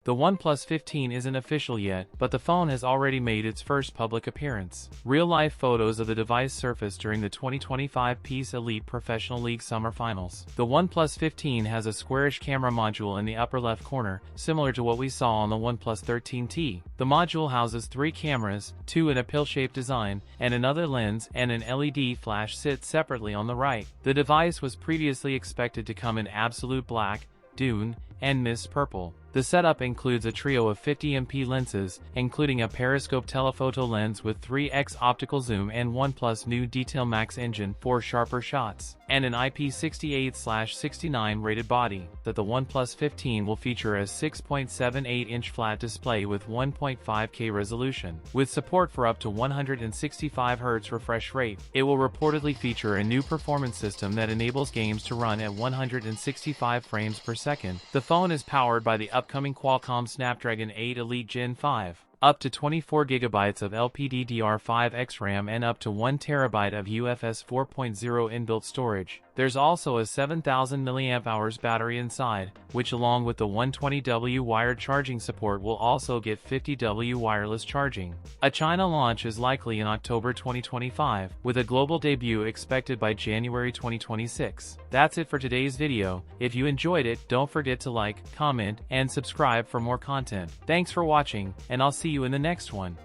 The OnePlus 15 isn't official yet, but the phone has already made its first public appearance. Real-life photos of the device surfaced during the 2025 PES Elite Professional League Summer Finals. The OnePlus 15 has a squarish camera module in the upper left corner, similar to what we saw on the OnePlus 13T. The module houses 3 cameras, 2 in a pill-shaped design, and another lens and an LED flash sit separately on the right. The device was previously expected to come in absolute black, dune, and mist purple. The setup includes a trio of 50MP lenses, including a periscope telephoto lens with 3x optical zoom and OnePlus new Detail Max engine for sharper shots, and an IP68/69 rated body. That the OnePlus 15 will feature a 6.78-inch flat display with 1.5K resolution. With support for up to 165 Hz refresh rate, it will reportedly feature a new performance system that enables games to run at 165 frames per second. The phone is powered by the upcoming Qualcomm Snapdragon 8 Elite Gen 5. Up to 24GB of LPDDR5X RAM and up to 1TB of UFS 4.0 inbuilt storage. There's also a 7000 mAh battery inside, which along with the 120W wired charging support will also get 50W wireless charging. A China launch is likely in October 2025, with a global debut expected by January 2026. That's it for today's video. If you enjoyed it, don't forget to like, comment, and subscribe for more content. Thanks for watching, and I'll see you in the next one.